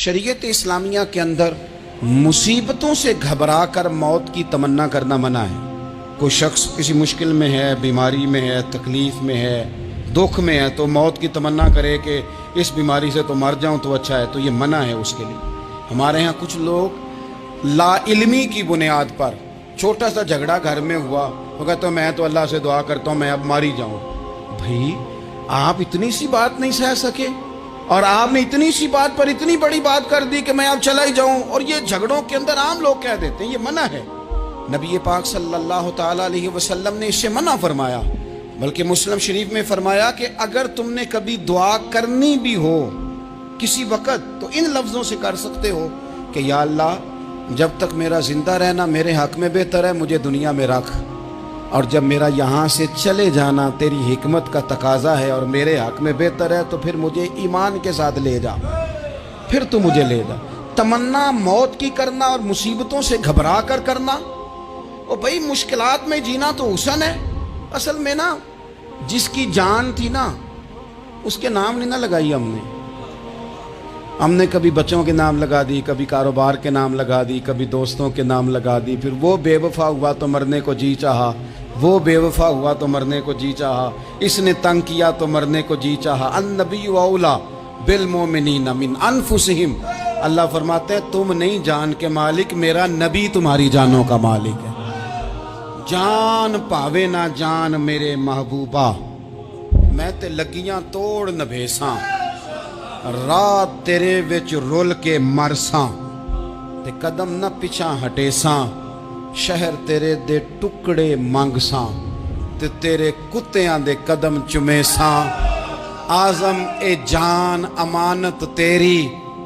शरीयत इस्लामिया के अंदर मुसीबतों से घबरा कर मौत की तमन्ना करना मना है। कोई शख्स किसी मुश्किल में है, बीमारी में है, तकलीफ़ में है, दुख में है, तो मौत की तमन्ना करे कि इस बीमारी से तो मर जाऊं तो अच्छा है, तो ये मना है उसके लिए। हमारे यहाँ कुछ लोग लाइल्मी की बुनियाद पर छोटा सा झगड़ा घर में हुआ, वो कहते तो मैं तो अल्लाह से दुआ करता हूँ मैं अब मर ही जाऊँ। भाई आप इतनी सी बात नहीं सह सके और आपने इतनी सी बात पर इतनी बड़ी बात कर दी कि मैं अब चला ही जाऊं, और ये झगड़ों के अंदर आम लोग कह देते हैं ये मना है। नबी पाक सल्लल्लाहु ताला अलैहि वसल्लम ने इससे मना फरमाया, बल्कि मुस्लिम शरीफ में फरमाया कि अगर तुमने कभी दुआ करनी भी हो किसी वक़्त तो इन लफ्ज़ों से कर सकते हो कि या अल्लाह जब तक मेरा ज़िंदा रहना मेरे हक़ में बेहतर है, मुझे दुनिया में रख, और जब मेरा यहाँ से चले जाना तेरी हिकमत का तकाजा है और मेरे हक़ में बेहतर है तो फिर मुझे ईमान के साथ ले जा, फिर तू मुझे ले जा। तमन्ना मौत की करना और मुसीबतों से घबरा कर करना, और भाई मुश्किलात में जीना तो हुसन है। असल में ना जिसकी जान थी ना उसके नाम नहीं ना लगाई हमने कभी बच्चों के नाम लगा दी, कभी कारोबार के नाम लगा दी, कभी दोस्तों के नाम लगा दी, फिर वो बेवफा हुआ तो मरने को जी चाहा, वो बेवफा हुआ तो मरने को जी चाहा, इसने तंग किया तो मरने को जी चाहा। अन्नबी औला बिल मोमिनीन मिन अनफुसिहिम, अल्लाह फरमाते हैं तुम नहीं जान के मालिक, मेरा नबी तुम्हारी जानों का मालिक है। जान पावे ना जान मेरे महबूबा, मैं ते लगियां तोड़ नभेसां, रात तेरे विच रुल के मरसां, ते कदम न पिछा हटेसां, शहर तेरे दे टुकड़े मंगसां, ते तेरे कुत्तियां दे कदम चुमेसां। आजम ए जान अमानत तेरी,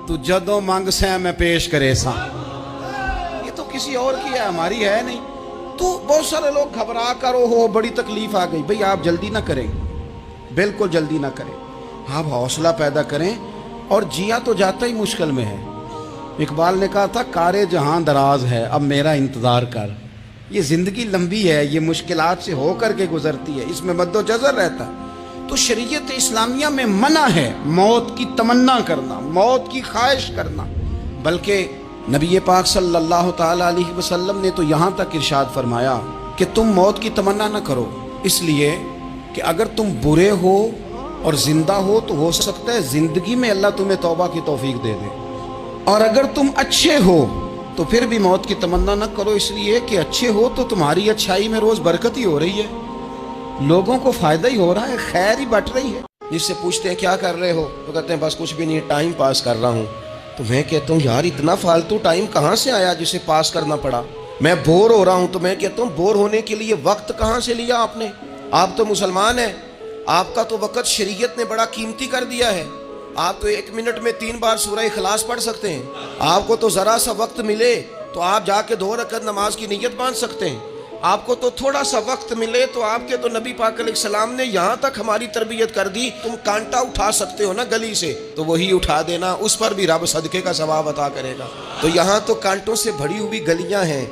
तू जदों मंगसां मैं पेश करेसां। ये तो किसी और की है, हमारी है नहीं। तो बहुत सारे लोग घबरा कर हो बड़ी तकलीफ आ गई। भाई आप जल्दी ना करें, बिल्कुल जल्दी ना करें, आप हौसला पैदा करें, और जिया तो जाता ही मुश्किल में है। इकबाल ने कहा था कारे जहां दराज है अब मेरा इंतज़ार कर। ये ज़िंदगी लंबी है, ये मुश्किलात से होकर के गुजरती है, इसमें मद्दोजज़र रहता है। तो शरीयत इस्लामिया में मना है मौत की तमन्ना करना, मौत की ख्वाहिश करना। बल्कि नबी पाक सल्लल्लाहु ताला अलैहि वसल्लम ने तो यहाँ तक इरशाद फरमाया कि तुम मौत की तमन्ना न करो, इसलिए कि अगर तुम बुरे हो और ज़िंदा हो तो हो सकता है ज़िंदगी में अल्लाह तुम्हें तौबा की तौफीक दे दे, और अगर तुम अच्छे हो तो फिर भी मौत की तमन्ना न करो, इसलिए कि अच्छे हो तो तुम्हारी अच्छाई में रोज़ बरकत ही हो रही है, लोगों को फ़ायदा ही हो रहा है, खैर ही बट रही है। जिससे पूछते हैं क्या कर रहे हो तो कहते हैं बस कुछ भी नहीं, टाइम पास कर रहा हूँ। तो मैं कहता हूँ यार इतना फालतू टाइम कहाँ से आया जिसे पास करना पड़ा। मैं बोर हो रहा हूँ तो मैं कहता हूँ बोर होने के लिए वक्त कहाँ से लिया आपने। आप तो मुसलमान हैं, आपका तो वक़्त शरीयत ने बड़ा कीमती कर दिया है। आप तो 1 मिनट में 3 बार सूरह इखलास पढ़ सकते हैं। आपको तो ज़रा सा वक्त मिले तो आप जाके 2 रकअत नमाज की नीयत बांध सकते हैं। आपको तो थोड़ा सा वक्त मिले तो आपके तो नबी पाक अलैहिस्सलाम ने यहाँ तक हमारी तरबियत कर दी, तुम कांटा उठा सकते हो ना गली से तो वही उठा देना, उस पर भी रब सदके का सवाब अता करेगा। तो यहाँ तो कांटों से भरी हुई गलियाँ हैं।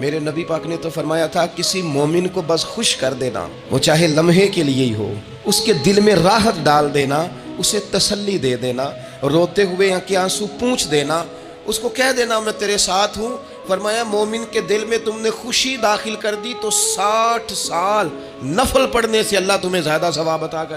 मेरे नबी पाक ने तो फरमाया था किसी मोमिन को बस खुश कर देना, वो चाहे लम्हे के लिए ही हो, उसके दिल में राहत डाल देना, उसे तसल्ली दे देना, रोते हुए आंखें आंसू पूंछ देना, उसको कह देना मैं तेरे साथ हूँ। फरमाया मोमिन के दिल में तुमने खुशी दाखिल कर दी तो 60 साल नफल पढ़ने से अल्लाह तुम्हें ज़्यादा सवाब अता कर।